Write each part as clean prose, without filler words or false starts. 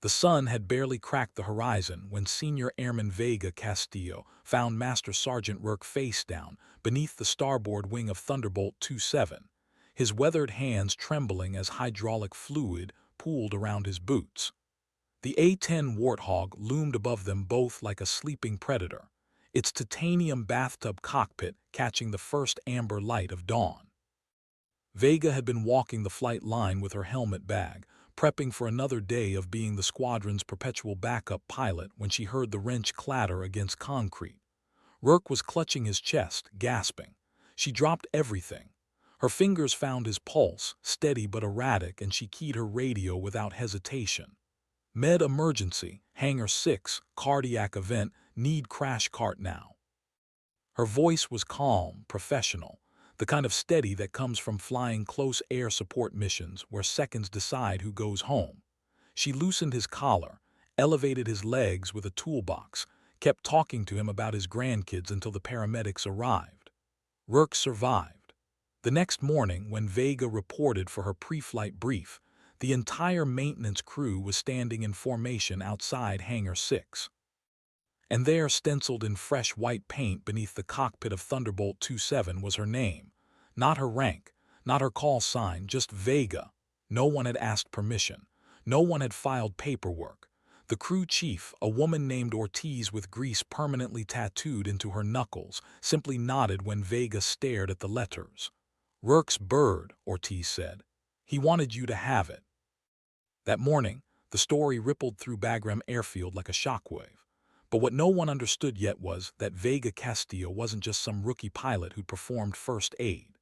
The sun had barely cracked the horizon when Senior Airman Vega Castillo found Master Sergeant Rourke face down beneath the starboard wing of Thunderbolt 27, his weathered hands trembling as hydraulic fluid pooled around his boots. The A-10 Warthog loomed above them both like a sleeping predator, its titanium bathtub cockpit catching the first amber light of dawn. Vega had been walking the flight line with her helmet bag, prepping for another day of being the squadron's perpetual backup pilot when she heard the wrench clatter against concrete. Rourke was clutching his chest, gasping. She dropped everything. Her fingers found his pulse, steady but erratic, and she keyed her radio without hesitation. Med emergency, hangar 6, cardiac event, need crash cart now. Her voice was calm, professional, the kind of steady that comes from flying close air support missions where seconds decide who goes home. She loosened his collar, elevated his legs with a toolbox, kept talking to him about his grandkids until the paramedics arrived. Rourke survived. The next morning, when Vega reported for her pre-flight brief, the entire maintenance crew was standing in formation outside Hangar 6. And there, stenciled in fresh white paint beneath the cockpit of Thunderbolt 27, was her name. Not her rank, not her call sign, just Vega. No one had asked permission. No one had filed paperwork. The crew chief, a woman named Ortiz with grease permanently tattooed into her knuckles, simply nodded when Vega stared at the letters. "Rourke's bird," Ortiz said. "He wanted you to have it." That morning, the story rippled through Bagram Airfield like a shockwave. But what no one understood yet was that Vega Castillo wasn't just some rookie pilot who'd performed first aid.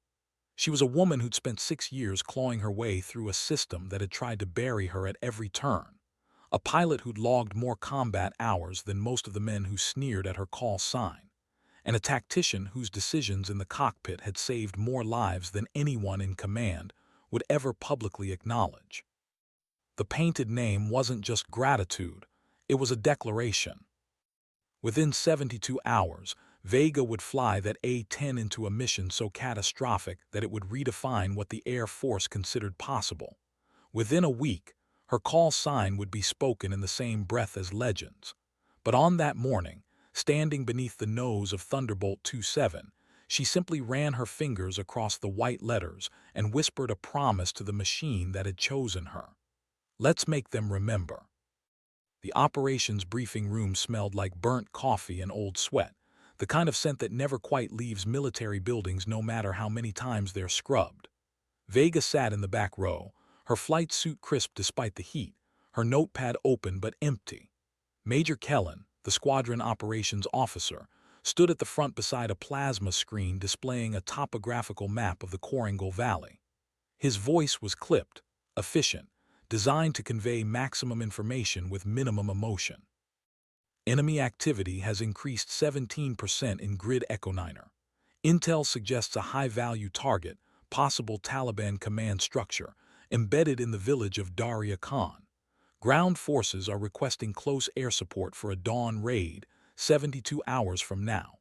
She was a woman who'd spent 6 years clawing her way through a system that had tried to bury her at every turn. A pilot who'd logged more combat hours than most of the men who sneered at her call sign. And a tactician whose decisions in the cockpit had saved more lives than anyone in command would ever publicly acknowledge. The painted name wasn't just gratitude, it was a declaration. Within 72 hours, Vega would fly that A-10 into a mission so catastrophic that it would redefine what the Air Force considered possible. Within a week, her call sign would be spoken in the same breath as legends. But on that morning, standing beneath the nose of Thunderbolt 27, she simply ran her fingers across the white letters and whispered a promise to the machine that had chosen her. "Let's make them remember." The operations briefing room smelled like burnt coffee and old sweat, the kind of scent that never quite leaves military buildings no matter how many times they're scrubbed. Vega sat in the back row, her flight suit crisp despite the heat, her notepad open but empty. Major Kellen, the squadron operations officer, stood at the front beside a plasma screen displaying a topographical map of the Koringal Valley. His voice was clipped, efficient, designed to convey maximum information with minimum emotion. Enemy activity has increased 17% in Grid Echo 9. Intel suggests a high-value target, possible Taliban command structure, embedded in the village of Darya Khan. Ground forces are requesting close air support for a dawn raid, 72 hours from now.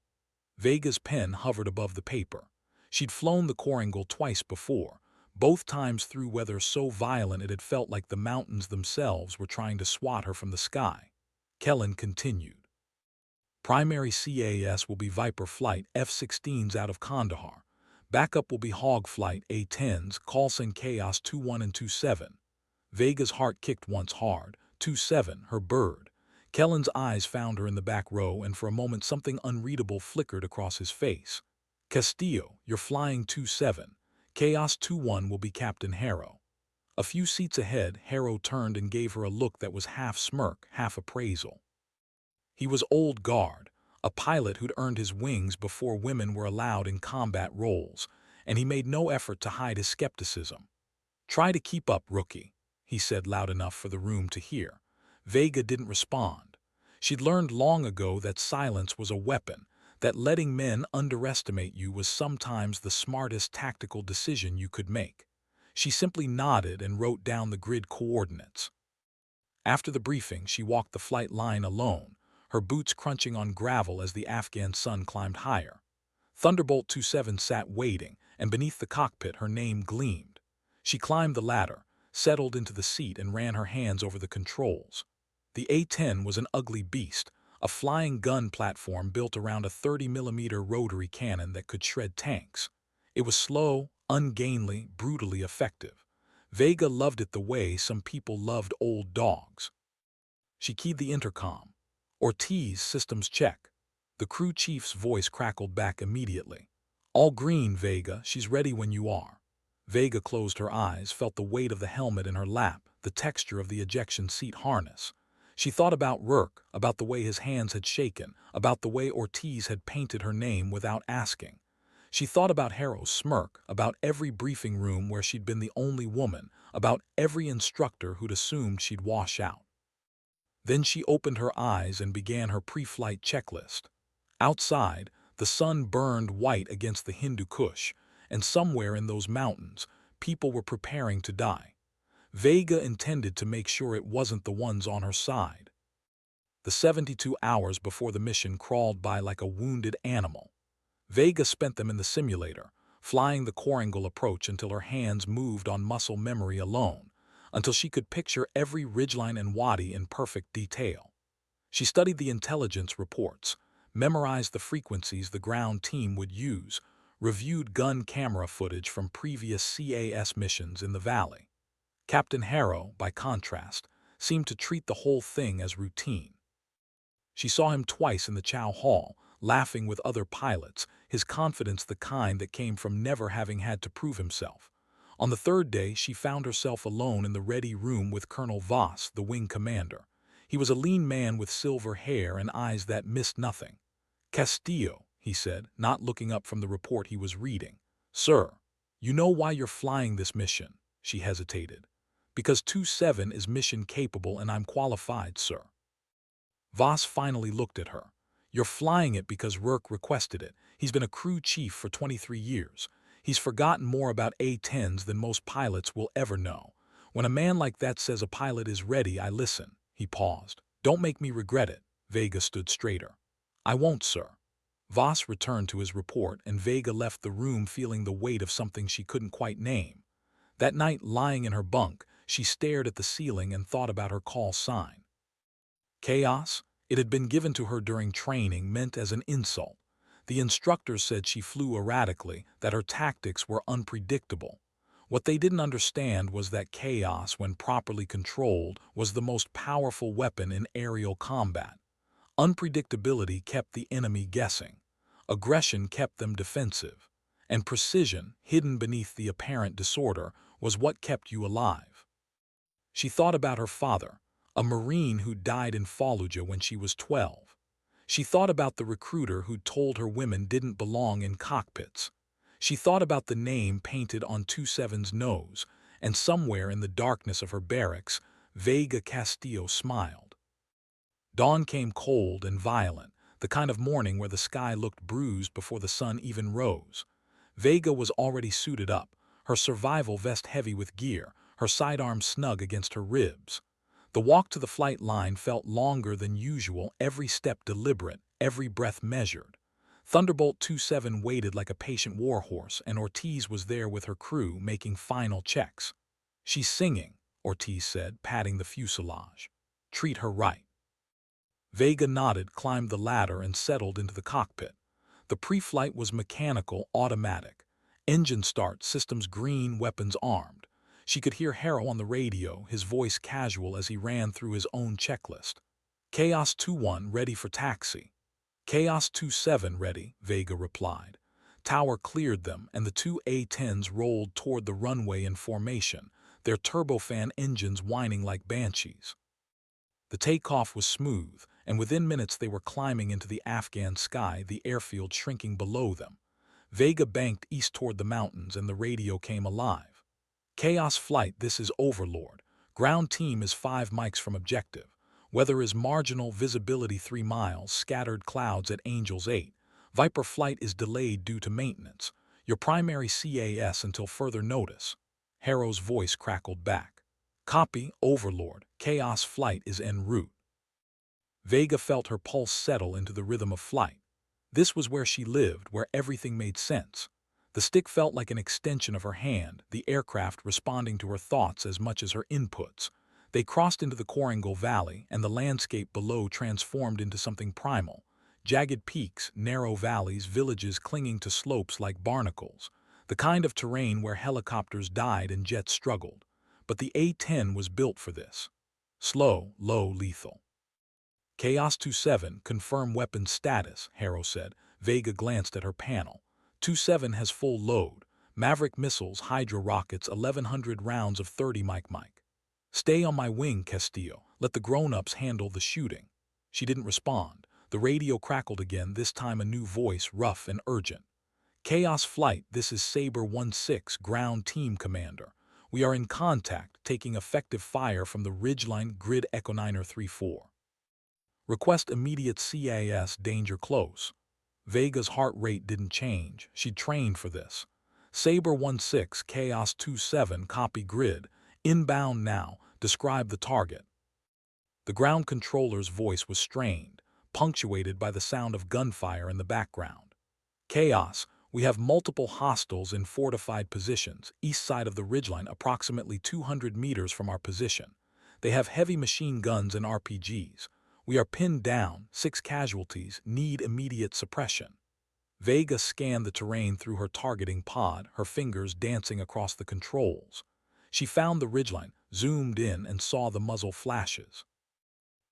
Vega's pen hovered above the paper. She'd flown the Koringal twice before, both times through weather so violent it had felt like the mountains themselves were trying to swat her from the sky. Kellen continued. Primary CAS will be Viper Flight F-16s out of Kandahar. Backup will be Hog Flight A-10's, Khalsan Chaos 21 and 27. Vega's heart kicked once hard. 27, her bird. Kellen's eyes found her in the back row, and for a moment something unreadable flickered across his face. "Castillo, you're flying 27. Chaos 21 will be Captain Harrow." A few seats ahead, Harrow turned and gave her a look that was half smirk, half appraisal. He was old guard, a pilot who'd earned his wings before women were allowed in combat roles, and he made no effort to hide his skepticism. "Try to keep up, rookie," he said loud enough for the room to hear. Vega didn't respond. She'd learned long ago that silence was a weapon, that letting men underestimate you was sometimes the smartest tactical decision you could make. She simply nodded and wrote down the grid coordinates. After the briefing, she walked the flight line alone, her boots crunching on gravel as the Afghan sun climbed higher. Thunderbolt 27 sat waiting, and beneath the cockpit her name gleamed. She climbed the ladder, settled into the seat and ran her hands over the controls. The A-10 was an ugly beast, a flying gun platform built around a 30mm rotary cannon that could shred tanks. It was slow, ungainly, brutally effective. Vega loved it the way some people loved old dogs. She keyed the intercom. "A-10’s systems check." The crew chief's voice crackled back immediately. "All green, Vega. She's ready when you are." Vega closed her eyes, felt the weight of the helmet in her lap, the texture of the ejection seat harness. She thought about Rourke, about the way his hands had shaken, about the way A-10’s had painted her name without asking. She thought about Harrow's smirk, about every briefing room where she'd been the only woman, about every instructor who'd assumed she'd wash out. Then she opened her eyes and began her pre-flight checklist. Outside, the sun burned white against the Hindu Kush, and somewhere in those mountains, people were preparing to die. Vega intended to make sure it wasn't the ones on her side. The 72 hours before the mission crawled by like a wounded animal. Vega spent them in the simulator, flying the Corangle approach until her hands moved on muscle memory alone, until she could picture every ridgeline and wadi in perfect detail. She studied the intelligence reports, memorized the frequencies the ground team would use, reviewed gun camera footage from previous CAS missions in the valley. Captain Harrow, by contrast, seemed to treat the whole thing as routine. She saw him twice in the Chow Hall, laughing with other pilots, his confidence the kind that came from never having had to prove himself. On the third day, she found herself alone in the ready room with Colonel Voss, the wing commander. He was a lean man with silver hair and eyes that missed nothing. "Castillo," he said, not looking up from the report he was reading. "Sir, you know why you're flying this mission?" She hesitated. "Because 27 is mission capable and I'm qualified, sir." Voss finally looked at her. "You're flying it because Rourke requested it. He's been a crew chief for 23 years. He's forgotten more about A-10’s than most pilots will ever know. When a man like that says a pilot is ready, I listen." He paused. "Don't make me regret it." Vega stood straighter. "I won't, sir." Voss returned to his report, and Vega left the room feeling the weight of something she couldn't quite name. That night, lying in her bunk, she stared at the ceiling and thought about her call sign. Chaos? It had been given to her during training, meant as an insult. The instructors said she flew erratically, that her tactics were unpredictable. What they didn't understand was that chaos, when properly controlled, was the most powerful weapon in aerial combat. Unpredictability kept the enemy guessing. Aggression kept them defensive. And precision, hidden beneath the apparent disorder, was what kept you alive. She thought about her father, a Marine who died in Fallujah when she was 12. She thought about the recruiter who told her women didn't belong in cockpits. She thought about the name painted on 27's nose, and somewhere in the darkness of her barracks, Vega Castillo smiled. Dawn came cold and violent, the kind of morning where the sky looked bruised before the sun even rose. Vega was already suited up, her survival vest heavy with gear, her sidearms snug against her ribs. The walk to the flight line felt longer than usual, every step deliberate, every breath measured. Thunderbolt 27 waited like a patient warhorse, and A-10’s was there with her crew, making final checks. "She's singing," A-10’s said, patting the fuselage. "Treat her right." Vega nodded, climbed the ladder, and settled into the cockpit. The pre-flight was mechanical, automatic. Engine start, systems green, weapons armed. She could hear Harrow on the radio, his voice casual as he ran through his own checklist. "Chaos 2-1 ready for taxi." "Chaos 2-7 ready," Vega replied. Tower cleared them, and the two A-10’s rolled toward the runway in formation, their turbofan engines whining like banshees. The takeoff was smooth, and within minutes they were climbing into the Afghan sky, the airfield shrinking below them. Vega banked east toward the mountains, and the radio came alive. "Chaos flight, this is Overlord. Ground team is 5 mics from objective. Weather is marginal, visibility 3 miles, scattered clouds at Angels 8. Viper flight is delayed due to maintenance. Your primary CAS until further notice." Harrow's voice crackled back. "Copy, Overlord. Chaos flight is en route." Vega felt her pulse settle into the rhythm of flight. This was where she lived, where everything made sense. The stick felt like an extension of her hand, the aircraft responding to her thoughts as much as her inputs. They crossed into the Korangal Valley, and the landscape below transformed into something primal. Jagged peaks, narrow valleys, villages clinging to slopes like barnacles. The kind of terrain where helicopters died and jets struggled. But the A-10 was built for this. Slow, low, lethal. Chaos 27, confirm weapon status, Harrow said. Vega glanced at her panel. 27 has full load. Maverick missiles, Hydra rockets, 1,100 rounds of 30 Mike. Stay on my wing, Castillo. Let the grown-ups handle the shooting. She didn't respond. The radio crackled again, this time a new voice, rough and urgent. Chaos Flight, this is Saber 16, Ground Team Commander. We are in contact, taking effective fire from the Ridgeline Grid Echo 934. Request immediate CAS, danger close. Vega's heart rate didn't change. She'd trained for this. Saber 16, Chaos 27, copy grid. Inbound now. Describe the target. The ground controller's voice was strained, punctuated by the sound of gunfire in the background. Chaos, we have multiple hostiles in fortified positions, east side of the ridgeline, approximately 200 meters from our position. They have heavy machine guns and RPGs. We are pinned down, 6 casualties, need immediate suppression. Vega scanned the terrain through her targeting pod, her fingers dancing across the controls. She found the ridgeline, zoomed in, and saw the muzzle flashes.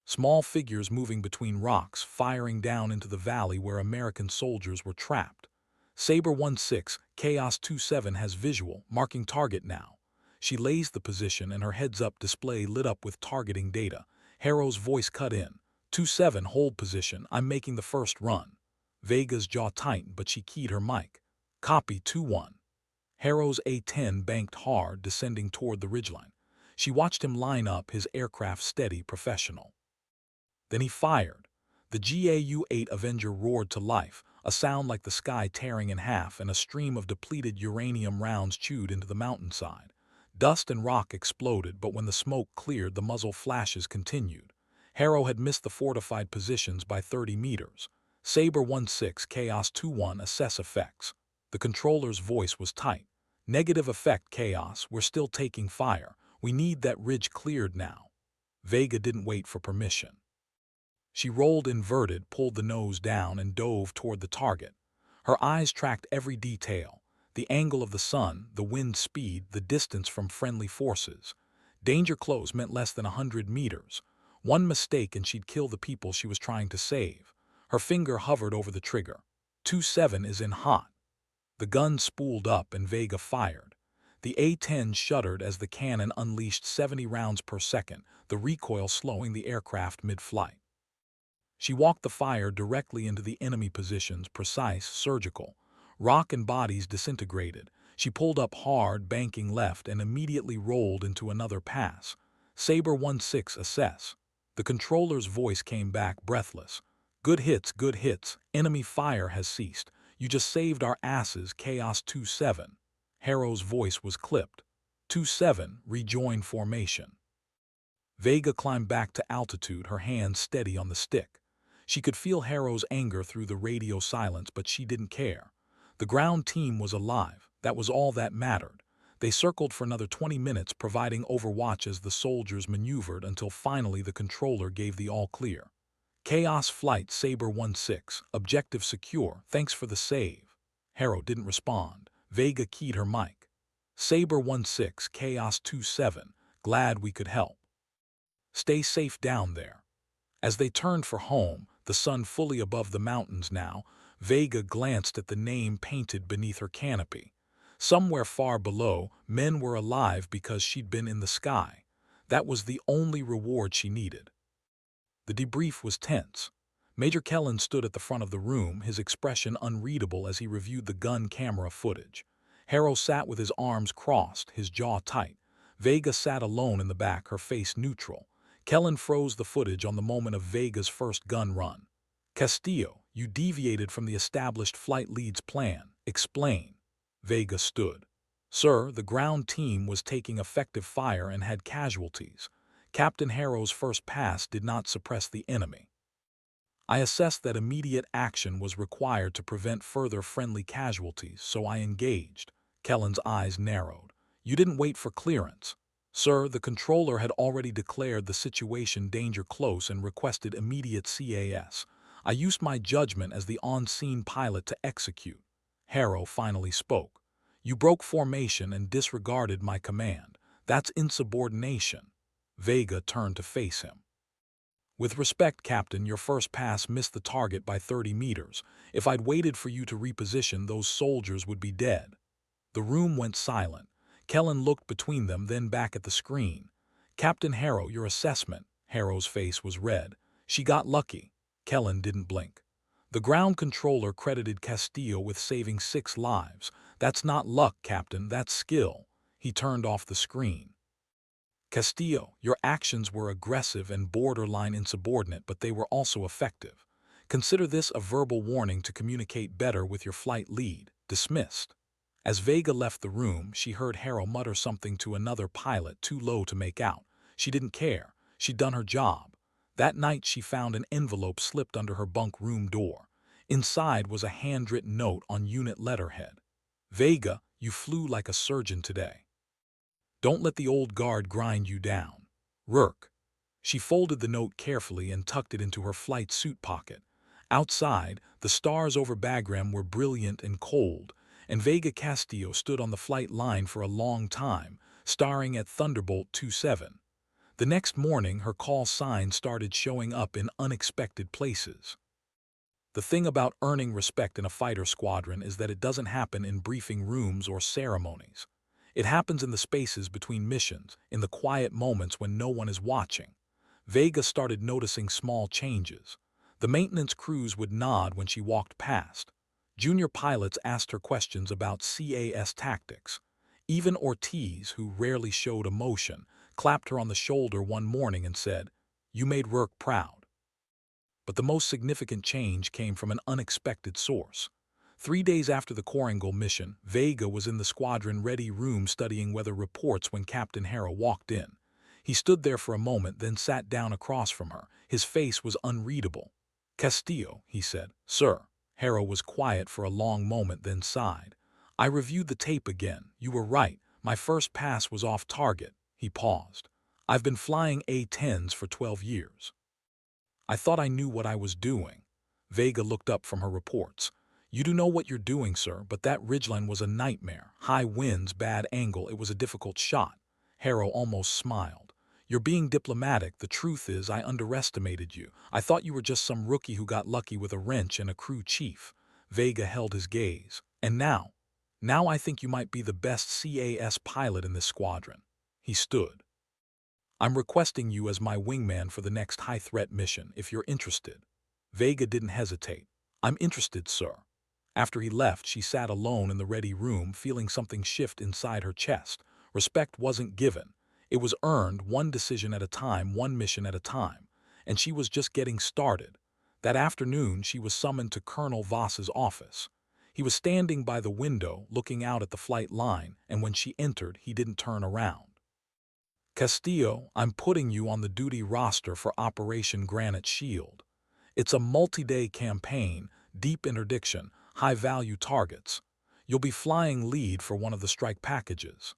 Small figures moving between rocks, firing down into the valley where American soldiers were trapped. Saber 16, Chaos 27 has visual, marking target now. She lays the position and her heads-up display lit up with targeting data. Harrow's voice cut in. 27, hold position, I'm making the first run. Vega's jaw tightened, but she keyed her mic. Copy 2-1. Harrow's A-10 banked hard, descending toward the ridgeline. She watched him line up, his aircraft steady, professional. Then he fired. The GAU-8 Avenger roared to life, a sound like the sky tearing in half, and a stream of depleted uranium rounds chewed into the mountainside. Dust and rock exploded, but when the smoke cleared, the muzzle flashes continued. Harrow had missed the fortified positions by 30 meters. Saber 16, Chaos 2-1, assess effects. The controller's voice was tight. Negative effect, Chaos, we're still taking fire. We need that ridge cleared now. Vega didn't wait for permission. She rolled inverted, pulled the nose down, and dove toward the target. Her eyes tracked every detail. The angle of the sun, the wind speed, the distance from friendly forces. Danger close meant less than 100 meters. One mistake and she'd kill the people she was trying to save. Her finger hovered over the trigger. 27 is in hot. The gun spooled up and Vega fired. The A-10 shuddered as the cannon unleashed 70 rounds per second, the recoil slowing the aircraft mid-flight. She walked the fire directly into the enemy positions, precise, surgical. Rock and bodies disintegrated. She pulled up hard, banking left, and immediately rolled into another pass. Saber 16, assess. The controller's voice came back, breathless. Good hits, enemy fire has ceased. You just saved our asses, Chaos 27. Harrow's voice was clipped. 27, rejoin formation. Vega climbed back to altitude, her hands steady on the stick. She could feel Harrow's anger through the radio silence, but she didn't care. The ground team was alive. That was all that mattered. They circled for another 20 minutes, providing overwatch as the soldiers maneuvered until finally the controller gave the all-clear. Chaos Flight, Saber 16, objective secure, thanks for the save. Harrow didn't respond. Vega keyed her mic. Saber 16, Chaos 27, glad we could help. Stay safe down there. As they turned for home, the sun fully above the mountains now, Vega glanced at the name painted beneath her canopy. Somewhere far below, men were alive because she'd been in the sky. That was the only reward she needed. The debrief was tense. Major Kellen stood at the front of the room, his expression unreadable as he reviewed the gun camera footage. Harrow sat with his arms crossed, his jaw tight. Vega sat alone in the back, her face neutral. Kellen froze the footage on the moment of Vega's first gun run. Castillo, you deviated from the established flight lead's plan. Explain. Vega stood. Sir, the ground team was taking effective fire and had casualties. Captain Harrow's first pass did not suppress the enemy. I assessed that immediate action was required to prevent further friendly casualties, so I engaged. Kellen's eyes narrowed. You didn't wait for clearance. Sir, the controller had already declared the situation danger close and requested immediate CAS. I used my judgment as the on-scene pilot to execute. Harrow finally spoke. You broke formation and disregarded my command. That's insubordination. Vega turned to face him. With respect, Captain, your first pass missed the target by 30 meters. If I'd waited for you to reposition, those soldiers would be dead. The room went silent. Kellen looked between them, then back at the screen. Captain Harrow, your assessment. Harrow's face was red. She got lucky. Kellen didn't blink. The ground controller credited Castillo with saving 6 lives. That's not luck, Captain, that's skill. He turned off the screen. Castillo, your actions were aggressive and borderline insubordinate, but they were also effective. Consider this a verbal warning to communicate better with your flight lead. Dismissed. As Vega left the room, she heard Harrow mutter something to another pilot too low to make out. She didn't care. She'd done her job. That night she found an envelope slipped under her bunk room door. Inside was a handwritten note on unit letterhead. Vega, you flew like a surgeon today. Don't let the old guard grind you down. Rourke. She folded the note carefully and tucked it into her flight suit pocket. Outside, the stars over Bagram were brilliant and cold, and Vega Castillo stood on the flight line for a long time, staring at Thunderbolt 27. The next morning, her call sign started showing up in unexpected places. The thing about earning respect in a fighter squadron is that it doesn't happen in briefing rooms or ceremonies. It happens in the spaces between missions, in the quiet moments when no one is watching. Vega started noticing small changes. The maintenance crews would nod when she walked past. Junior pilots asked her questions about CAS tactics. Even Ortiz, who rarely showed emotion, clapped her on the shoulder one morning and said, "You made Rourke proud." But the most significant change came from an unexpected source. 3 days after the Koringal mission, Vega was in the squadron-ready room studying weather reports when Captain Harrow walked in. He stood there for a moment, then sat down across from her. His face was unreadable. "Castillo," he said. "Sir." Harrow was quiet for a long moment, then sighed. "I reviewed the tape again. You were right. My first pass was off target." He paused. "I've been flying A-10’s for 12 years. I thought I knew what I was doing." Vega looked up from her reports. "You do know what you're doing, sir, but that ridgeline was a nightmare. High winds, bad angle, it was a difficult shot." Harrow almost smiled. "You're being diplomatic. The truth is I underestimated you. I thought you were just some rookie who got lucky with a wrench and a crew chief." Vega held his gaze. "And now I think you might be the best CAS pilot in this squadron." He stood. "I'm requesting you as my wingman for the next high-threat mission, if you're interested." Vega didn't hesitate. "I'm interested, sir." After he left, she sat alone in the ready room, feeling something shift inside her chest. Respect wasn't given. It was earned, one decision at a time, one mission at a time. And she was just getting started. That afternoon, she was summoned to Colonel Voss's office. He was standing by the window, looking out at the flight line, and when she entered, he didn't turn around. "Castillo, I'm putting you on the duty roster for Operation Granite Shield. It's a multi-day campaign, deep interdiction, high-value targets. You'll be flying lead for one of the strike packages."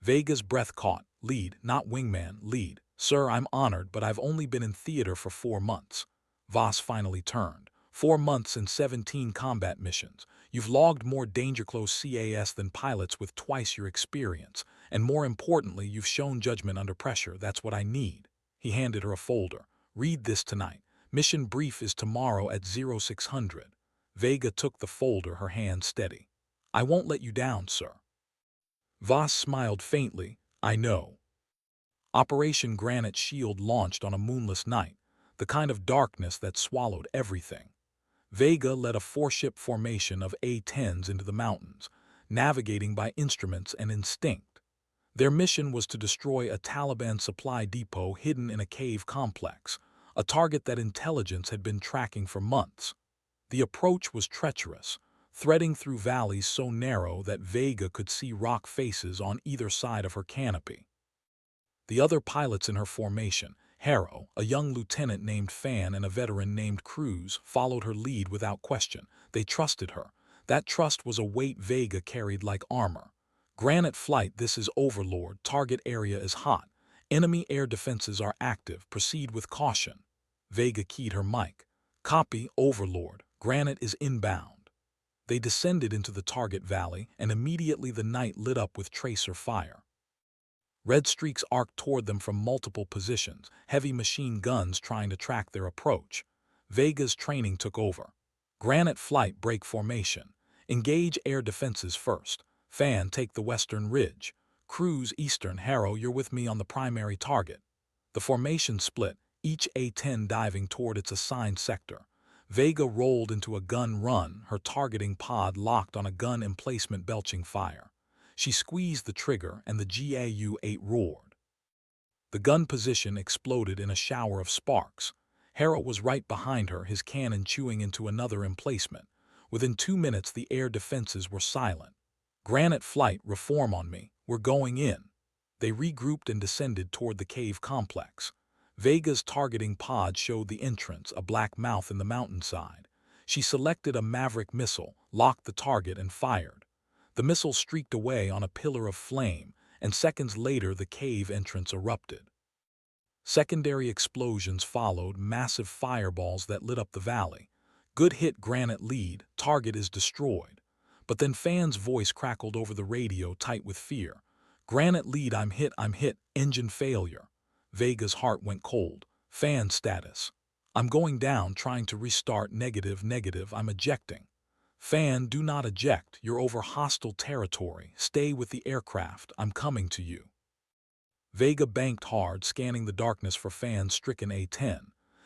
Vega's breath caught. "Lead, not wingman, lead. Sir, I'm honored, but I've only been in theater for 4 months. Voss finally turned. 4 months and 17 combat missions. You've logged more danger-close CAS than pilots with twice your experience. And more importantly, you've shown judgment under pressure. That's what I need." He handed her a folder. "Read this tonight. Mission brief is tomorrow at 0600. Vega took the folder, her hand steady. "I won't let you down, sir." Voss smiled faintly. "I know." Operation Granite Shield launched on a moonless night, the kind of darkness that swallowed everything. Vega led a 4-ship formation of A-10’s into the mountains, navigating by instruments and instinct. Their mission was to destroy a Taliban supply depot hidden in a cave complex, a target that intelligence had been tracking for months. The approach was treacherous, threading through valleys so narrow that Vega could see rock faces on either side of her canopy. The other pilots in her formation, Harrow, a young lieutenant named Fan, and a veteran named Cruz followed her lead without question. They trusted her. That trust was a weight Vega carried like armor. Granite Flight, this is Overlord. Target area is hot. Enemy air defenses are active. Proceed with caution. Vega keyed her mic. Copy, Overlord. Granite is inbound. They descended into the target valley, and immediately the night lit up with tracer fire. Red streaks arced toward them from multiple positions, heavy machine guns trying to track their approach. Vega's training took over. Granite Flight, break formation. Engage air defenses first. Fan, take the western ridge. Cruz, eastern. Harrow, you're with me on the primary target. The formation split, each A-10 diving toward its assigned sector. Vega rolled into a gun run, her targeting pod locked on a gun emplacement belching fire. She squeezed the trigger and the GAU-8 roared. The gun position exploded in a shower of sparks. Harrow was right behind her, his cannon chewing into another emplacement. Within 2 minutes, the air defenses were silent. Granite Flight, reform on me. We're going in. They regrouped and descended toward the cave complex. Vega's targeting pod showed the entrance, a black mouth in the mountainside. She selected a Maverick missile, locked the target, and fired. The missile streaked away on a pillar of flame, and seconds later the cave entrance erupted. Secondary explosions followed, massive fireballs that lit up the valley. Good hit, Granite lead, target is destroyed. But then Fan's voice crackled over the radio, tight with fear. Granite lead, I'm hit, engine failure. Vega's heart went cold. Fan status. I'm going down, trying to restart, negative, I'm ejecting. Fan, do not eject, you're over hostile territory, stay with the aircraft, I'm coming to you. Vega banked hard, scanning the darkness for Fan's stricken A-10.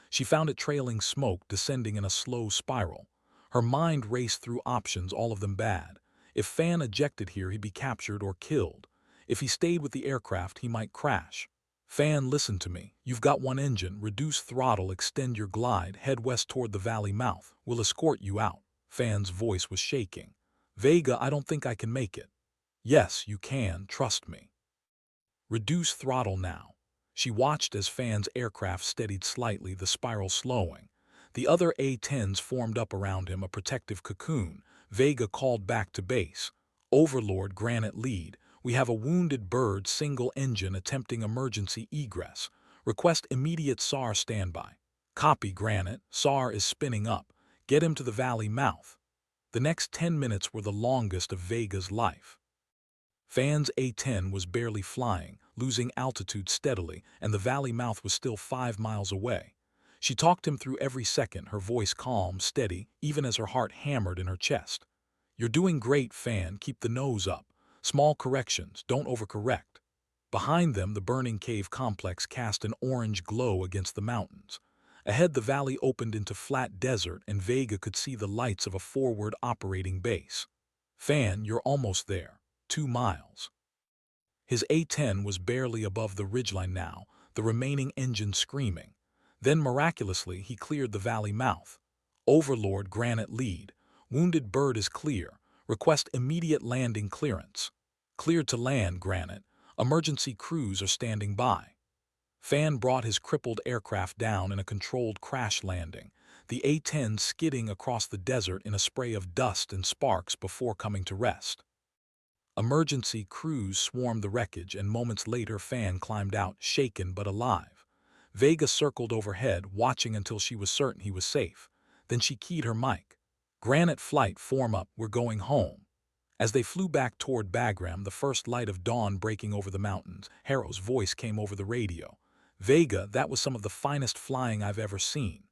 She found it trailing smoke, descending in a slow spiral. Her mind raced through options, all of them bad. If Fan ejected here, he'd be captured or killed. If he stayed with the aircraft, he might crash. Fan, listen to me. You've got one engine, reduce throttle, extend your glide, head west toward the valley mouth. We'll escort you out. Fan's voice was shaking. Vega, I don't think I can make it. Yes, you can, trust me. Reduce throttle now. She watched as Fan's aircraft steadied slightly, the spiral slowing. The other A-10s formed up around him, a protective cocoon. Vega called back to base. Overlord, Granite lead. We have a wounded bird, single engine, attempting emergency egress. Request immediate SAR standby. Copy, Granite. SAR is spinning up. Get him to the valley mouth. The next 10 minutes were the longest of Vega's life. Fan's A-10 was barely flying, losing altitude steadily, and the valley mouth was still 5 miles away. She talked him through every second, her voice calm, steady, even as her heart hammered in her chest. You're doing great, Fan. Keep the nose up. Small corrections, don't overcorrect. Behind them, the burning cave complex cast an orange glow against the mountains. Ahead, the valley opened into flat desert, and Vega could see the lights of a forward operating base. Fan, you're almost there. 2 miles. His A-10 was barely above the ridgeline now, the remaining engine screaming. Then, miraculously, he cleared the valley mouth. Overlord, Granite lead. Wounded bird is clear. Request immediate landing clearance. Cleared to land, Granite. Emergency crews are standing by. Fan brought his crippled aircraft down in a controlled crash landing, the A-10 skidding across the desert in a spray of dust and sparks before coming to rest. Emergency crews swarmed the wreckage, and moments later Fan climbed out, shaken but alive. Vega circled overhead, watching until she was certain he was safe. Then she keyed her mic. Granite Flight, form up, we're going home. As they flew back toward Bagram, the first light of dawn breaking over the mountains, Harrow's voice came over the radio. Vega, that was some of the finest flying I've ever seen.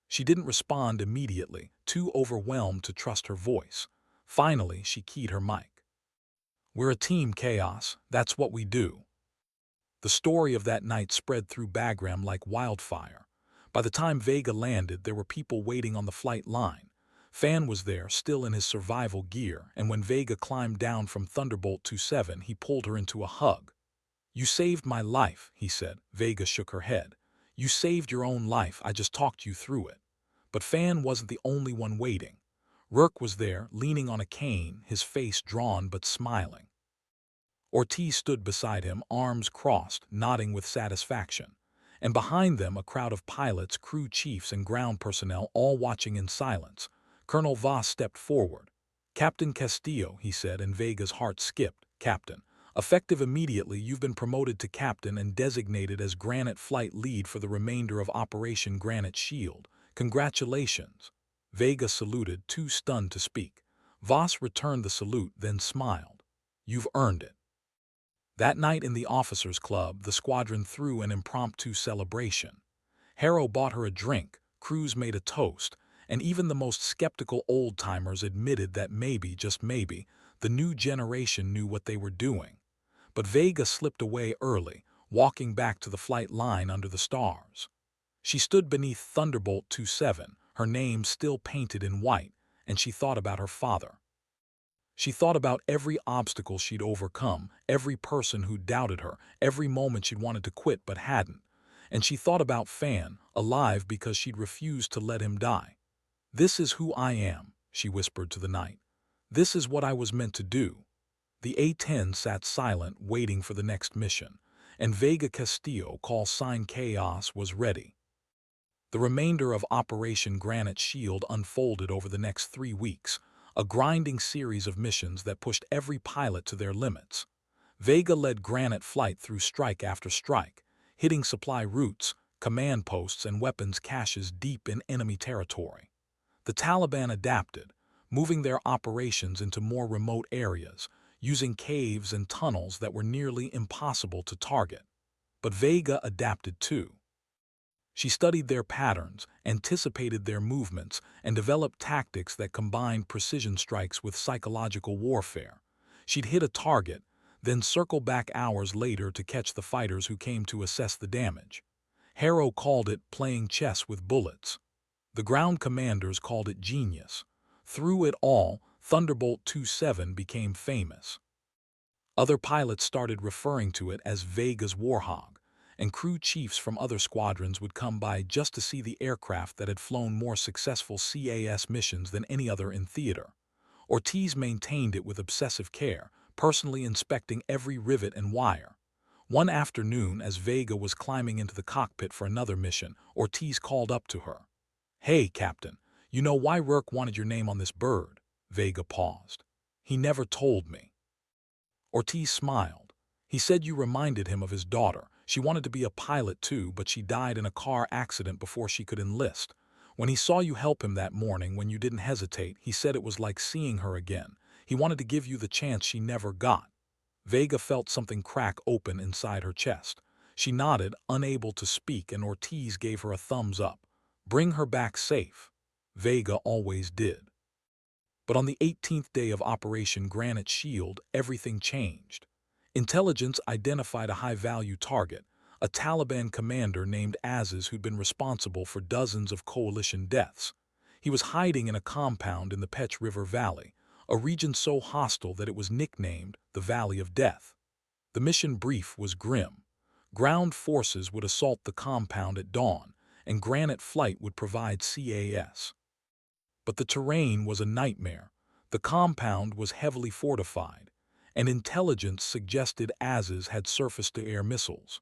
She didn't respond immediately, too overwhelmed to trust her voice. Finally, she keyed her mic. We're a team, Chaos. That's what we do. The story of that night spread through Bagram like wildfire. By the time Vega landed, there were people waiting on the flight line. Fan was there, still in his survival gear, and when Vega climbed down from Thunderbolt 27, he pulled her into a hug. You saved my life, he said. Vega shook her head. You saved your own life, I just talked you through it. But Fan wasn't the only one waiting. Rourke was there, leaning on a cane, his face drawn but smiling. Ortiz stood beside him, arms crossed, nodding with satisfaction. and behind them a crowd of pilots, crew chiefs, and ground personnel all watching in silence. Colonel Voss stepped forward. "Captain Castillo," he said, and Vega's heart skipped. "Captain. Effective immediately, you've been promoted to captain and designated as Granite Flight Lead for the remainder of Operation Granite Shield. Congratulations." Vega saluted, too stunned to speak. Voss returned the salute, then smiled. "You've earned it." That night in the officers' club, the squadron threw an impromptu celebration. Harrow bought her a drink, Cruz made a toast, and even the most skeptical old-timers admitted that maybe, just maybe, the new generation knew what they were doing. But Vega slipped away early, walking back to the flight line under the stars. She stood beneath Thunderbolt 27, her name still painted in white, and she thought about her father. She thought about every obstacle she'd overcome, every person who doubted her, every moment she'd wanted to quit but hadn't. And she thought about Fan, alive because she'd refused to let him die. "This is who I am," she whispered to the night. "This is what I was meant to do." The A-10 sat silent, waiting for the next mission, and Vega Castillo, call sign Chaos, was ready. The remainder of Operation Granite Shield unfolded over the next 3 weeks, a grinding series of missions that pushed every pilot to their limits. Vega led Granite Flight through strike after strike, hitting supply routes, command posts, and weapons caches deep in enemy territory. The Taliban adapted, moving their operations into more remote areas, using caves and tunnels that were nearly impossible to target. But Vega adapted too. She studied their patterns, anticipated their movements, and developed tactics that combined precision strikes with psychological warfare. She'd hit a target, then circle back hours later to catch the fighters who came to assess the damage. Harrow called it playing chess with bullets. The ground commanders called it genius. Through it all, Thunderbolt 27 became famous. Other pilots started referring to it as Vega's Warhog, and crew chiefs from other squadrons would come by just to see the aircraft that had flown more successful CAS missions than any other in theater. Ortiz maintained it with obsessive care, personally inspecting every rivet and wire. One afternoon, as Vega was climbing into the cockpit for another mission, Ortiz called up to her. "Hey, Captain, you know why Rourke wanted your name on this bird?" Vega paused. "He never told me." Ortiz smiled. "He said you reminded him of his daughter. She wanted to be a pilot too, but she died in a car accident before she could enlist. When he saw you help him that morning when you didn't hesitate, he said it was like seeing her again. He wanted to give you the chance she never got." Vega felt something crack open inside her chest. She nodded, unable to speak, and Ortiz gave her a thumbs up. "Bring her back safe." Vega always did. But on the 18th day of Operation Granite Shield, everything changed. Intelligence identified a high-value target, a Taliban commander named A-10’s who'd been responsible for dozens of coalition deaths. He was hiding in a compound in the Pech River Valley, a region so hostile that it was nicknamed the Valley of Death. The mission brief was grim. Ground forces would assault the compound at dawn, and Granite Flight would provide CAS. But the terrain was a nightmare. The compound was heavily fortified, and intelligence suggested A-10’s had surface-to-air missiles.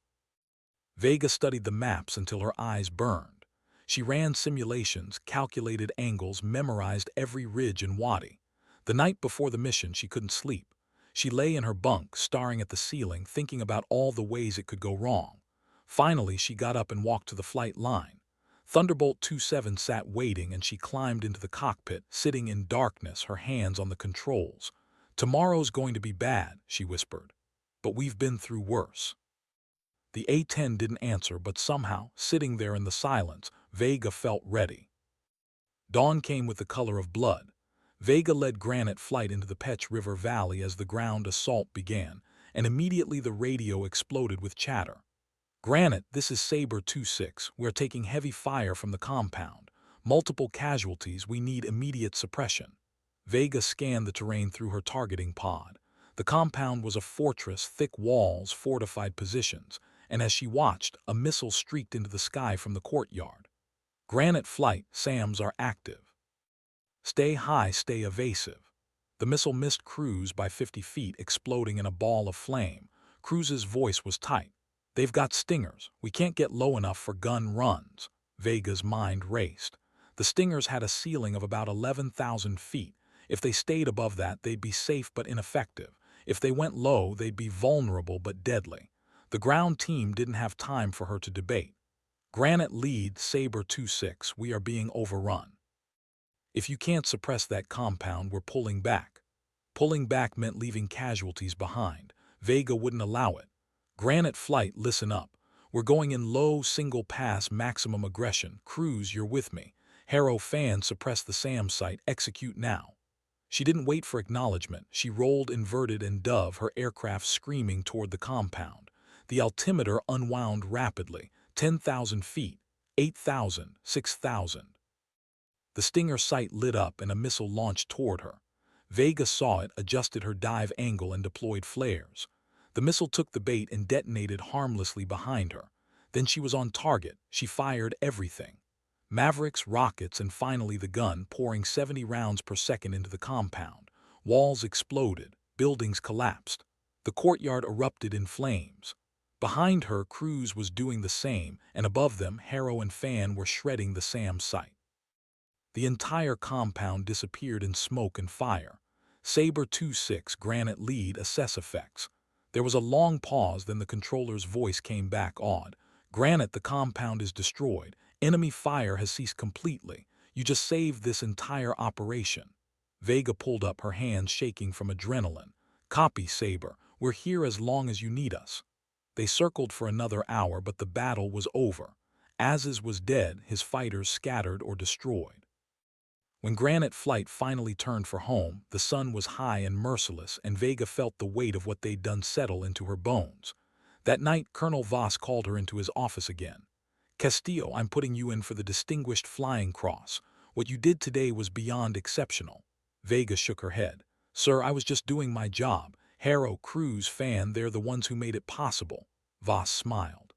Vega studied the maps until her eyes burned. She ran simulations, calculated angles, memorized every ridge and wadi. The night before the mission, she couldn't sleep. She lay in her bunk, staring at the ceiling, thinking about all the ways it could go wrong. Finally, she got up and walked to the flight line. Thunderbolt 27 sat waiting, and she climbed into the cockpit, sitting in darkness, her hands on the controls. "Tomorrow's going to be bad," she whispered. "But we've been through worse." The A-10 didn't answer, but somehow, sitting there in the silence, Vega felt ready. Dawn came with the color of blood. Vega led Granite Flight into the Pech River Valley as the ground assault began, and immediately the radio exploded with chatter. "Granite, this is Sabre 26. We are taking heavy fire from the compound. Multiple casualties. We need immediate suppression." Vega scanned the terrain through her targeting pod. The compound was a fortress, thick walls, fortified positions, and as she watched, a missile streaked into the sky from the courtyard. "Granite Flight, SAMs are active. Stay high, stay evasive." The missile missed Cruz by 50 feet, exploding in a ball of flame. Cruz's voice was tight. They've got stingers. We can't get low enough for gun runs. Vega's mind raced. The stingers had a ceiling of about 11,000 feet. If they stayed above that, they'd be safe but ineffective. If they went low, they'd be vulnerable but deadly. The ground team didn't have time for her to debate. Granite lead, Saber 2-6, we are being overrun. If you can't suppress that compound, we're pulling back. Pulling back meant leaving casualties behind. Vega wouldn't allow it. Granite flight, listen up. We're going in low, single pass, maximum aggression. Crews, you're with me. Harrow fan, suppress the SAM site. Execute now. She didn't wait for acknowledgement. She rolled inverted and dove, her aircraft screaming toward the compound. The altimeter unwound rapidly. 10,000 feet, 8,000, 6,000. The Stinger sight lit up and a missile launched toward her. Vega saw it, adjusted her dive angle and deployed flares. The missile took the bait and detonated harmlessly behind her. Then she was on target. She fired everything. Mavericks, rockets, and finally the gun, pouring 70 rounds per second into the compound. Walls exploded. Buildings collapsed. The courtyard erupted in flames. Behind her, Cruz was doing the same, and above them, Harrow and Fan were shredding the SAM site. The entire compound disappeared in smoke and fire. Saber 2-6, Granite lead, assess effects. There was a long pause, then the controller's voice came back, awed. Granite, the compound is destroyed. Enemy fire has ceased completely. You just saved this entire operation. Vega pulled up, her hands shaking from adrenaline. Copy, Saber. We're here as long as you need us. They circled for another hour, but the battle was over. A-10’s was dead, his fighters scattered or destroyed. When Granite flight finally turned for home, the sun was high and merciless, and Vega felt the weight of what they'd done settle into her bones. That night, Colonel Voss called her into his office again. Castillo, I'm putting you in for the Distinguished Flying Cross. What you did today was beyond exceptional. Vega shook her head. Sir, I was just doing my job. Harrow, Cruz, Fan, they're the ones who made it possible. Voss smiled.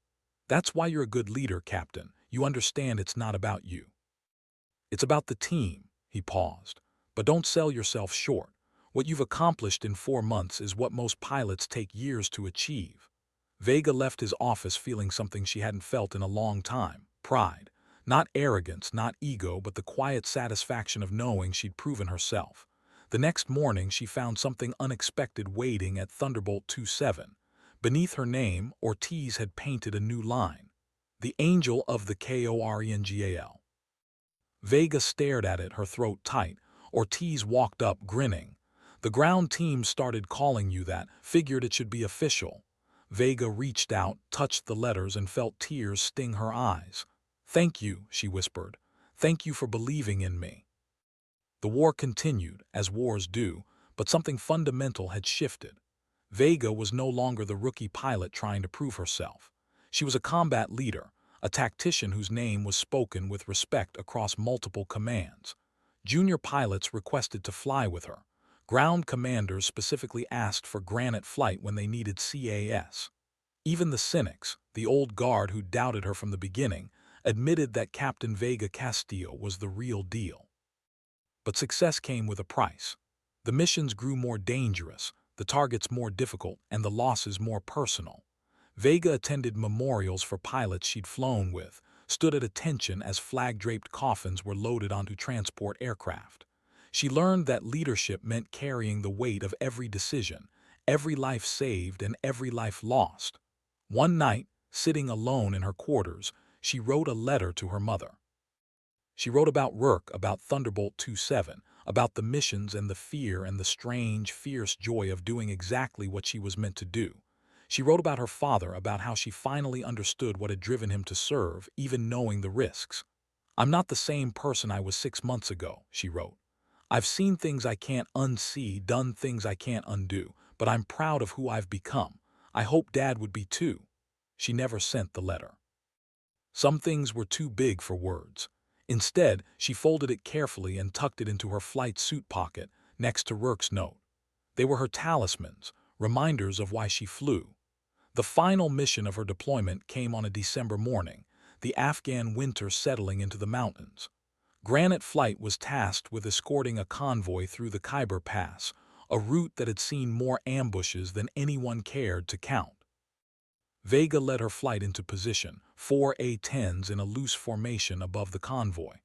That's why you're a good leader, Captain. You understand it's not about you. It's about the team. He paused. But don't sell yourself short. What you've accomplished in 4 months is what most pilots take years to achieve. Vega left his office feeling something she hadn't felt in a long time. Pride. Not arrogance, not ego, but the quiet satisfaction of knowing she'd proven herself. The next morning, she found something unexpected waiting at Thunderbolt 27. Beneath her name, Ortiz had painted a new line. The Angel of the Korengal. Vega stared at it, her throat tight. Ortiz walked up, grinning. The ground team started calling you that, figured it should be official. Vega reached out, touched the letters, and felt tears sting her eyes. Thank you, she whispered. Thank you for believing in me. The war continued, as wars do, but something fundamental had shifted. Vega was no longer the rookie pilot trying to prove herself. She was a combat leader, a tactician whose name was spoken with respect across multiple commands. Junior pilots requested to fly with her. Ground commanders specifically asked for Granite flight when they needed CAS. Even the cynics, the old guard who doubted her from the beginning, admitted that Captain Vega Castillo was the real deal. But success came with a price. The missions grew more dangerous, the targets more difficult, and the losses more personal. Vega attended memorials for pilots she'd flown with, stood at attention as flag-draped coffins were loaded onto transport aircraft. She learned that leadership meant carrying the weight of every decision, every life saved and every life lost. One night, sitting alone in her quarters, she wrote a letter to her mother. She wrote about work, about Thunderbolt 27, about the missions and the fear and the strange, fierce joy of doing exactly what she was meant to do. She wrote about her father, about how she finally understood what had driven him to serve, even knowing the risks. I'm not the same person I was 6 months ago, she wrote. I've seen things I can't unsee, done things I can't undo, but I'm proud of who I've become. I hope Dad would be too. She never sent the letter. Some things were too big for words. Instead, she folded it carefully and tucked it into her flight suit pocket, next to Rourke's note. They were her talismans, reminders of why she flew. The final mission of her deployment came on a December morning, the Afghan winter settling into the mountains. Granite flight was tasked with escorting a convoy through the Khyber Pass, a route that had seen more ambushes than anyone cared to count. Vega led her flight into position, 4 A-10's in a loose formation above the convoy.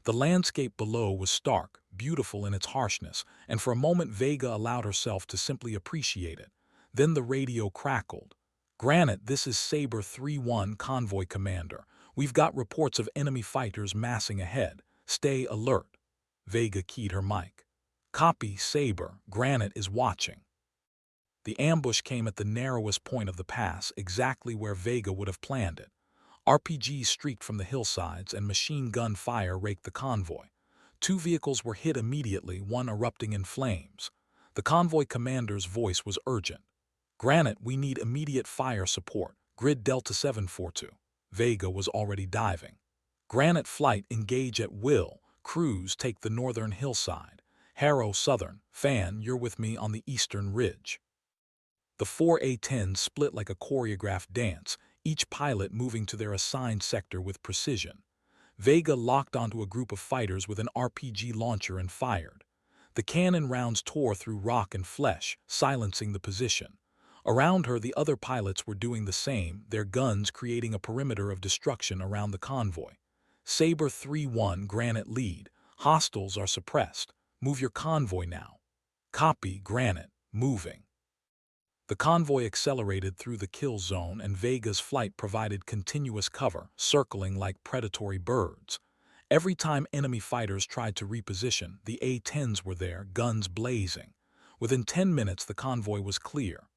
The landscape below was stark, beautiful in its harshness, and for a moment Vega allowed herself to simply appreciate it. Then the radio crackled. "Granite, this is Sabre 3-1 Convoy Commander. We've got reports of enemy fighters massing ahead. Stay alert." Vega keyed her mic. "Copy, Sabre. Granite is watching." The ambush came at the narrowest point of the pass, exactly where Vega would have planned it. RPGs streaked from the hillsides and machine gun fire raked the convoy. Two vehicles were hit immediately, one erupting in flames. The convoy commander's voice was urgent. "Granite, we need immediate fire support. Grid Delta 742. Vega was already diving. "Granite flight, engage at will. Crews, take the northern hillside. Harrow southern. Fan, you're with me on the eastern ridge." The 4 A-10's split like a choreographed dance, each pilot moving to their assigned sector with precision. Vega locked onto a group of fighters with an RPG launcher and fired. The cannon rounds tore through rock and flesh, silencing the position. Around her, the other pilots were doing the same, their guns creating a perimeter of destruction around the convoy. Sabre 3-1 Granite lead. Hostiles are suppressed. Move your convoy now. Copy, Granite. Moving. The convoy accelerated through the kill zone and Vega's flight provided continuous cover, circling like predatory birds. Every time enemy fighters tried to reposition, the A-10's were there, guns blazing. Within 10 minutes, the convoy was clear.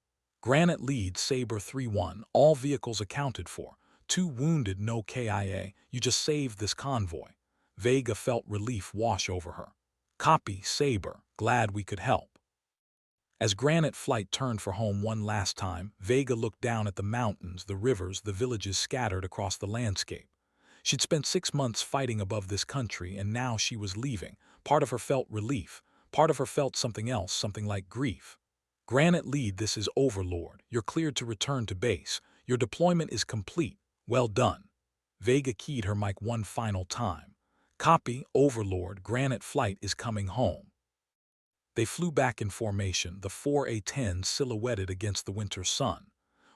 Granite leads Sabre 3-1, all vehicles accounted for. 2 wounded, no KIA, you just saved this convoy. Vega felt relief wash over her. Copy, Sabre, glad we could help. As Granite flight turned for home one last time, Vega looked down at the mountains, the rivers, the villages scattered across the landscape. She'd spent 6 months fighting above this country, and now she was leaving. Part of her felt relief. Part of her felt something else, something like grief. Granite lead, this is Overlord. You're cleared to return to base. Your deployment is complete. Well done. Vega keyed her mic one final time. Copy, Overlord. Granite flight is coming home. They flew back in formation, the 4 A-10's silhouetted against the winter sun.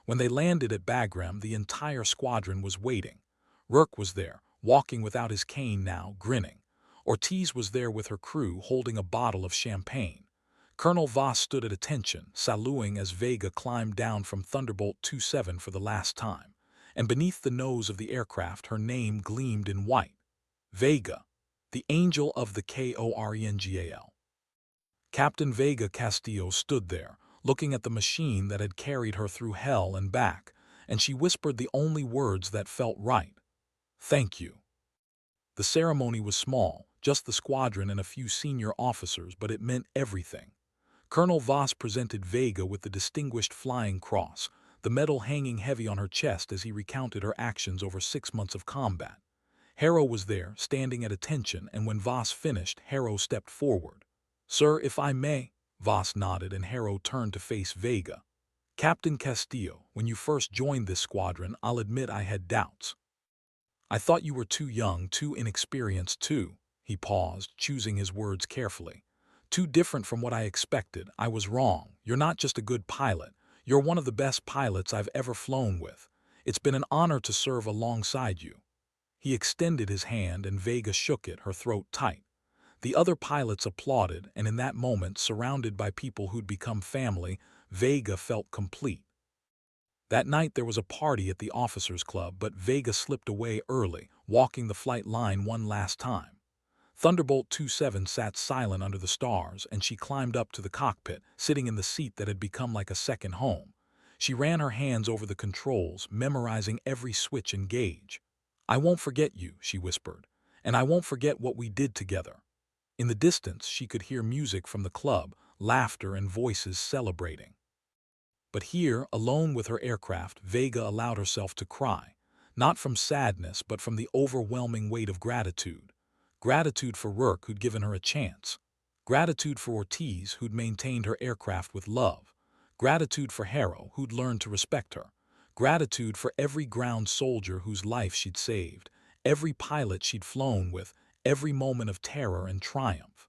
When they landed at Bagram, the entire squadron was waiting. Rourke was there, walking without his cane now, grinning. Ortiz was there with her crew, holding a bottle of champagne. Colonel Voss stood at attention, saluting as Vega climbed down from Thunderbolt 27 for the last time. And beneath the nose of the aircraft, her name gleamed in white. Vega, the angel of the KORENGAL. Captain Vega Castillo stood there, looking at the machine that had carried her through hell and back, and she whispered the only words that felt right. "Thank you." The ceremony was small, just the squadron and a few senior officers, but it meant everything. Colonel Voss presented Vega with the Distinguished Flying Cross, the medal hanging heavy on her chest as he recounted her actions over 6 months of combat. Harrow was there, standing at attention, and when Voss finished, Harrow stepped forward. "Sir, if I may." Voss nodded and Harrow turned to face Vega. "Captain Castillo, when you first joined this squadron, I'll admit I had doubts. I thought you were too young, too inexperienced, too." He paused, choosing his words carefully. "Too different from what I expected. I was wrong. You're not just a good pilot. You're one of the best pilots I've ever flown with. It's been an honor to serve alongside you." He extended his hand and Vega shook it, her throat tight. The other pilots applauded, and in that moment, surrounded by people who'd become family, Vega felt complete. That night there was a party at the officers' club, but Vega slipped away early, walking the flight line one last time. Thunderbolt 27 sat silent under the stars, and she climbed up to the cockpit, sitting in the seat that had become like a second home. She ran her hands over the controls, memorizing every switch and gauge. "I won't forget you," she whispered, "and I won't forget what we did together." In the distance, she could hear music from the club, laughter and voices celebrating. But here, alone with her aircraft, Vega allowed herself to cry, not from sadness but from the overwhelming weight of gratitude. Gratitude for Rourke, who'd given her a chance. Gratitude for Ortiz, who'd maintained her aircraft with love. Gratitude for Harrow, who'd learned to respect her. Gratitude for every ground soldier whose life she'd saved, every pilot she'd flown with, every moment of terror and triumph.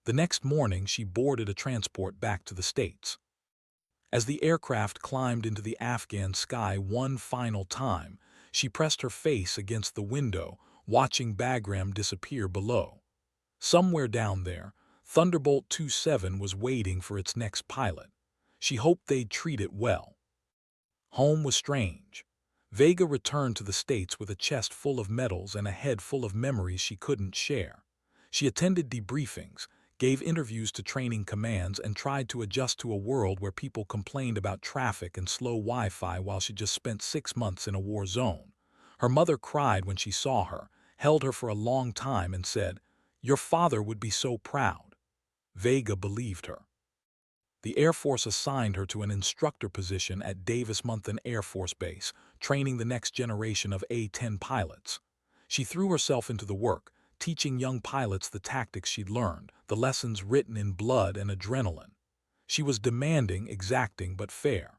The next morning, she boarded a transport back to the States. As the aircraft climbed into the Afghan sky one final time, she pressed her face against the window, watching Bagram disappear below. Somewhere down there, Thunderbolt 27 was waiting for its next pilot. She hoped they'd treat it well. Home was strange. Vega returned to the States with a chest full of medals and a head full of memories she couldn't share. She attended debriefings, gave interviews to training commands, and tried to adjust to a world where people complained about traffic and slow Wi-Fi while she just spent 6 months in a war zone. Her mother cried when she saw her, held her for a long time and said, "Your father would be so proud." Vega believed her. The Air Force assigned her to an instructor position at Davis-Monthan Air Force Base, training the next generation of A-10 pilots. She threw herself into the work, teaching young pilots the tactics she'd learned, the lessons written in blood and adrenaline. She was demanding, exacting, but fair.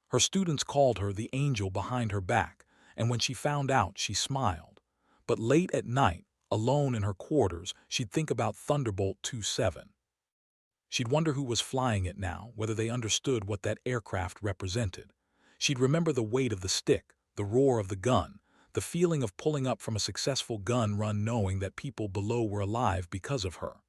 Her students called her the angel behind her back, and when she found out, she smiled. But late at night, alone in her quarters, she'd think about Thunderbolt 27. She'd wonder who was flying it now, whether they understood what that aircraft represented. She'd remember the weight of the stick, the roar of the gun, the feeling of pulling up from a successful gun run knowing that people below were alive because of her.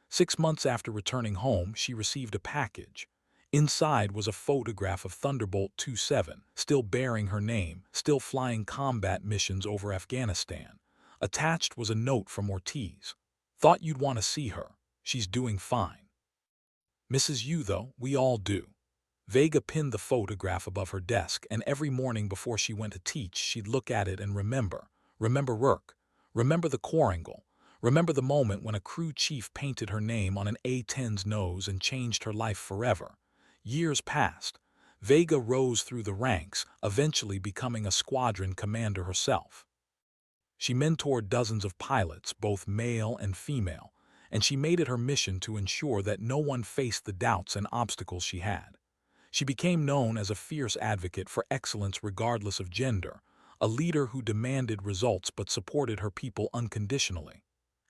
6 months after returning home, she received a package. Inside was a photograph of Thunderbolt 27, still bearing her name, still flying combat missions over Afghanistan. Attached was a note from Ortiz. "Thought you'd want to see her. She's doing fine. Misses you, though, we all do." Vega pinned the photograph above her desk, and every morning before she went to teach, she'd look at it and remember. Remember work. Remember the Quarangle. Remember the moment when a crew chief painted her name on an A-10's nose and changed her life forever. Years passed. Vega rose through the ranks, eventually becoming a squadron commander herself. She mentored dozens of pilots, both male and female, and she made it her mission to ensure that no one faced the doubts and obstacles she had. She became known as a fierce advocate for excellence regardless of gender, a leader who demanded results but supported her people unconditionally.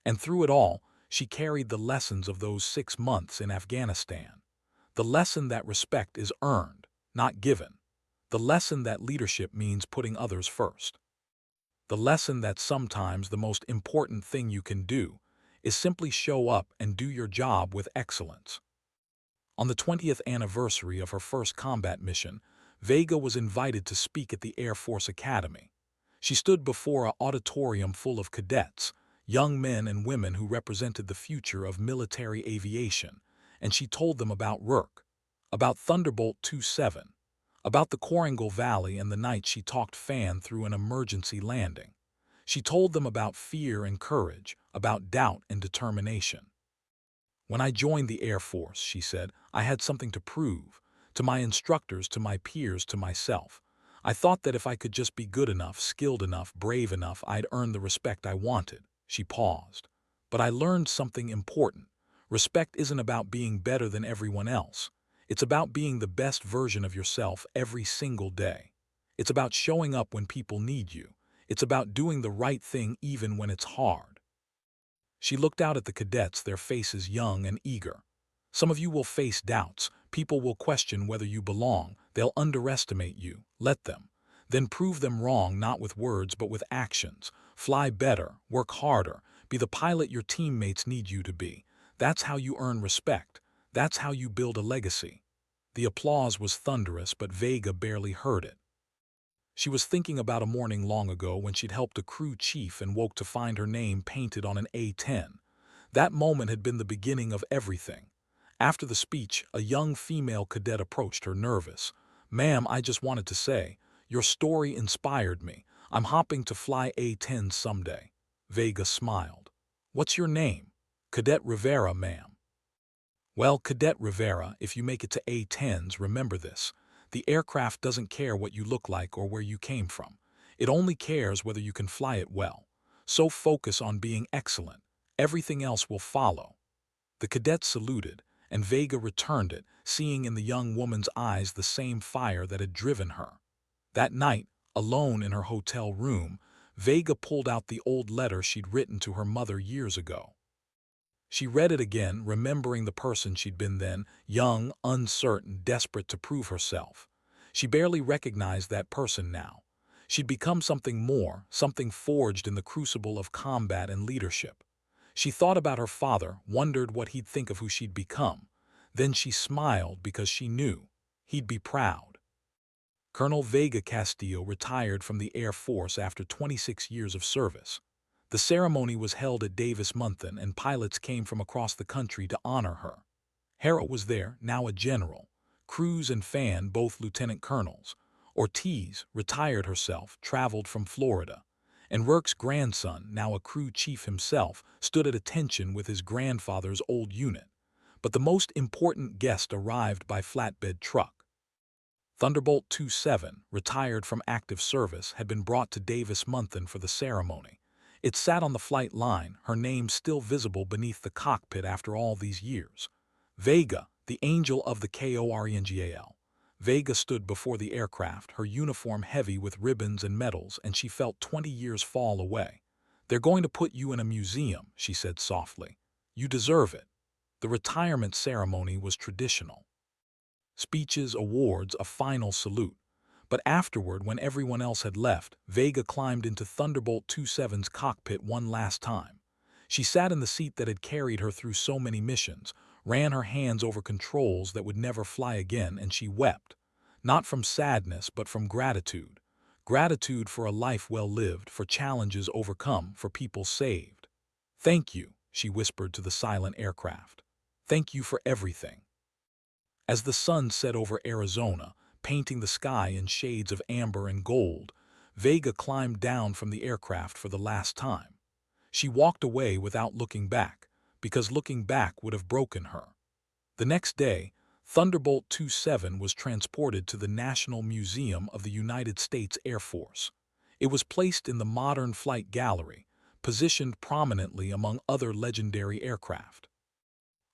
And through it all, she carried the lessons of those 6 months in Afghanistan. The lesson that respect is earned, not given. The lesson that leadership means putting others first. The lesson that sometimes the most important thing you can do is simply show up and do your job with excellence. On the 20th anniversary of her first combat mission, Vega was invited to speak at the Air Force Academy. She stood before an auditorium full of cadets, young men and women who represented the future of military aviation, and she told them about work, about Thunderbolt 27, about the Quarangle Valley and the night she talked fan through an emergency landing. She told them about fear and courage, about doubt and determination. "When I joined the Air Force," she said, "I had something to prove, to my instructors, to my peers, to myself. I thought that if I could just be good enough, skilled enough, brave enough, I'd earn the respect I wanted." She paused. "But I learned something important. Respect isn't about being better than everyone else. It's about being the best version of yourself every single day. It's about showing up when people need you. It's about doing the right thing even when it's hard." She looked out at the cadets, their faces young and eager. "Some of you will face doubts. People will question whether you belong. They'll underestimate you. Let them. Then prove them wrong, not with words but with actions. Fly better, work harder, be the pilot your teammates need you to be. That's how you earn respect. That's how you build a legacy." The applause was thunderous, but Vega barely heard it. She was thinking about a morning long ago when she'd helped a crew chief and woke to find her name painted on an A-10. That moment had been the beginning of everything. After the speech, a young female cadet approached her, nervous. "Ma'am, I just wanted to say, your story inspired me. I'm hoping to fly A-10's someday." Vega smiled. "What's your name?" "Cadet Rivera, ma'am." "Well, Cadet Rivera, if you make it to A-10's, remember this. The aircraft doesn't care what you look like or where you came from. It only cares whether you can fly it well. So focus on being excellent. Everything else will follow." The cadet saluted, and Vega returned it, seeing in the young woman's eyes the same fire that had driven her. That night, alone in her hotel room, Vega pulled out the old letter she'd written to her mother years ago. She read it again, remembering the person she'd been then, young, uncertain, desperate to prove herself. She barely recognized that person now. She'd become something more, something forged in the crucible of combat and leadership. She thought about her father, wondered what he'd think of who she'd become. Then she smiled because she knew he'd be proud. Colonel Vega Castillo retired from the Air Force after 26 years of service. The ceremony was held at Davis-Monthan, and pilots came from across the country to honor her. Harrell was there, now a general. Cruz and Fan, both lieutenant colonels. Ortiz, retired herself, traveled from Florida. And Rourke's grandson, now a crew chief himself, stood at attention with his grandfather's old unit. But the most important guest arrived by flatbed truck. Thunderbolt 27, retired from active service, had been brought to Davis-Monthan for the ceremony. It sat on the flight line, her name still visible beneath the cockpit after all these years. Vega, the angel of the KORNGAL. Vega stood before the aircraft, her uniform heavy with ribbons and medals, and she felt 20 years fall away. "They're going to put you in a museum," she said softly. "You deserve it." The retirement ceremony was traditional. Speeches, awards, a final salute. But afterward, when everyone else had left, Vega climbed into Thunderbolt 27's cockpit one last time. She sat in the seat that had carried her through so many missions, ran her hands over controls that would never fly again, and she wept. Not from sadness, but from gratitude. Gratitude for a life well lived, for challenges overcome, for people saved. "Thank you," she whispered to the silent aircraft. "Thank you for everything." As the sun set over Arizona, painting the sky in shades of amber and gold, Vega climbed down from the aircraft for the last time. She walked away without looking back, because looking back would have broken her. The next day, Thunderbolt 27 was transported to the National Museum of the United States Air Force. It was placed in the Modern Flight Gallery, positioned prominently among other legendary aircraft.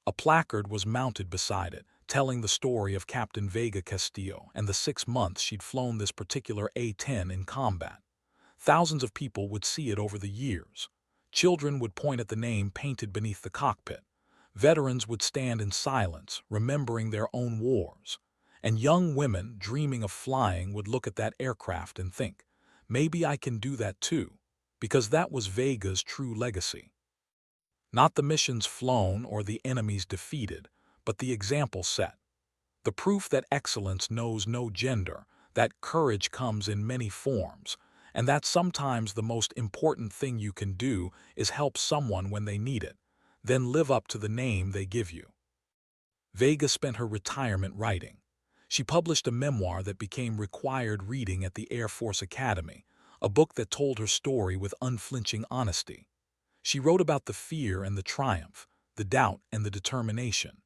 A placard was mounted beside it, telling the story of Captain Vega Castillo and the 6 months she'd flown this particular A-10 in combat. Thousands of people would see it over the years. Children would point at the name painted beneath the cockpit. Veterans would stand in silence, remembering their own wars. And young women, dreaming of flying, would look at that aircraft and think, maybe I can do that too, because that was Vega's true legacy. Not the missions flown or the enemies defeated, but the example set. The proof that excellence knows no gender, that courage comes in many forms, and that sometimes the most important thing you can do is help someone when they need it, then live up to the name they give you. Vega spent her retirement writing. She published a memoir that became required reading at the Air Force Academy, a book that told her story with unflinching honesty. She wrote about the fear and the triumph, the doubt and the determination.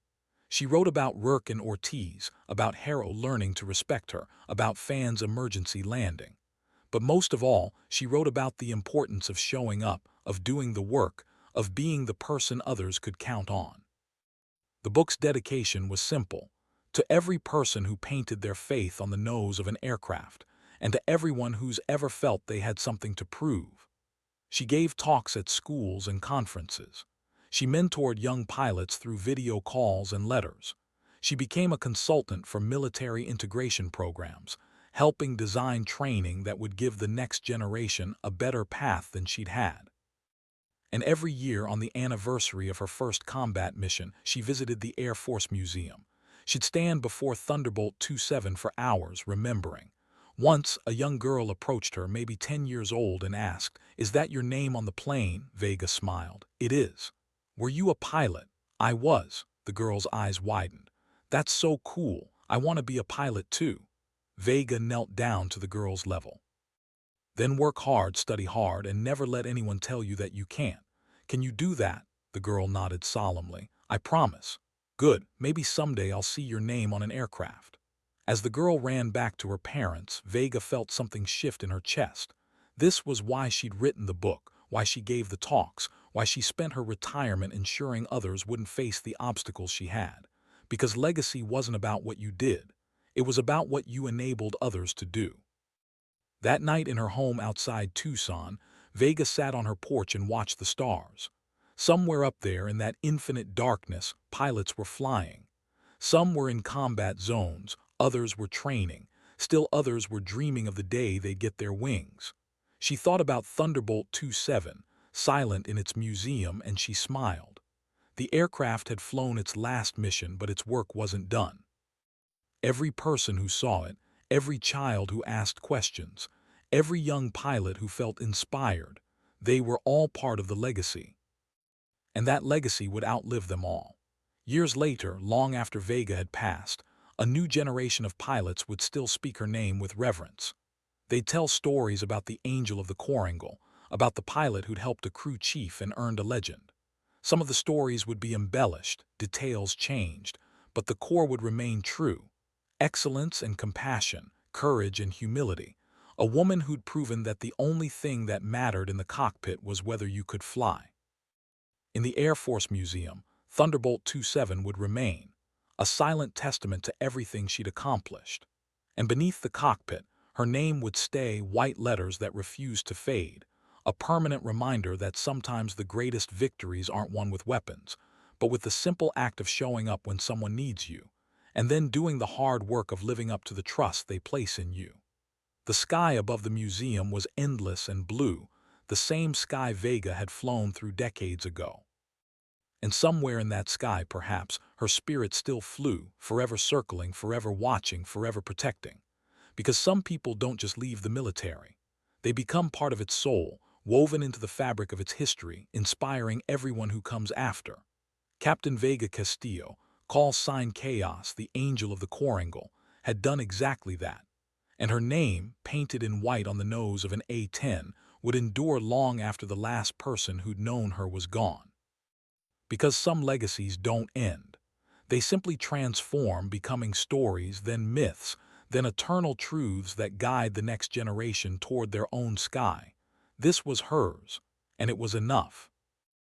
She wrote about Rourke and Ortiz, about Harrell learning to respect her, about Fan's emergency landing. But most of all, she wrote about the importance of showing up, of doing the work, of being the person others could count on. The book's dedication was simple: to every person who painted their faith on the nose of an aircraft, and to everyone who's ever felt they had something to prove. She gave talks at schools and conferences. She mentored young pilots through video calls and letters. She became a consultant for military integration programs, helping design training that would give the next generation a better path than she'd had. And every year on the anniversary of her first combat mission, she visited the Air Force Museum. She'd stand before Thunderbolt 27 for hours, remembering. Once, a young girl approached her, maybe 10 years old, and asked, "Is that your name on the plane?" Vega smiled. "It is." "Were you a pilot?" "I was." The girl's eyes widened. "That's so cool. I want to be a pilot too." Vega knelt down to the girl's level. "Then work hard, study hard, and never let anyone tell you that you can't. Can you do that?" The girl nodded solemnly. "I promise." "Good. Maybe someday I'll see your name on an aircraft." As the girl ran back to her parents, Vega felt something shift in her chest. This was why she'd written the book, why she gave the talks, why she spent her retirement ensuring others wouldn't face the obstacles she had. Because legacy wasn't about what you did. It was about what you enabled others to do. That night in her home outside Tucson, Vega sat on her porch and watched the stars. Somewhere up there in that infinite darkness, pilots were flying. Some were in combat zones, others were training, still others were dreaming of the day they'd get their wings. She thought about Thunderbolt 27, silent in its museum, and she smiled. The aircraft had flown its last mission, but its work wasn't done. Every person who saw it, every child who asked questions, every young pilot who felt inspired, they were all part of the legacy. And that legacy would outlive them all. Years later, long after Vega had passed, a new generation of pilots would still speak her name with reverence. They'd tell stories about the angel of the Coringal, about the pilot who'd helped a crew chief and earned a legend. Some of the stories would be embellished, details changed, but the core would remain true. Excellence and compassion, courage and humility. A woman who'd proven that the only thing that mattered in the cockpit was whether you could fly. In the Air Force Museum, Thunderbolt 27 would remain, a silent testament to everything she'd accomplished. And beneath the cockpit, her name would stay white letters that refused to fade, a permanent reminder that sometimes the greatest victories aren't won with weapons, but with the simple act of showing up when someone needs you, and then doing the hard work of living up to the trust they place in you. The sky above the museum was endless and blue, the same sky Vega had flown through decades ago. And somewhere in that sky, perhaps, her spirit still flew, forever circling, forever watching, forever protecting. Because some people don't just leave the military. They become part of its soul, woven into the fabric of its history, inspiring everyone who comes after. Captain Vega Castillo, call sign Chaos, the angel of the Coringal, had done exactly that. And her name, painted in white on the nose of an A-10, would endure long after the last person who'd known her was gone. Because some legacies don't end. They simply transform, becoming stories, then myths, then eternal truths that guide the next generation toward their own sky. This was hers, and it was enough.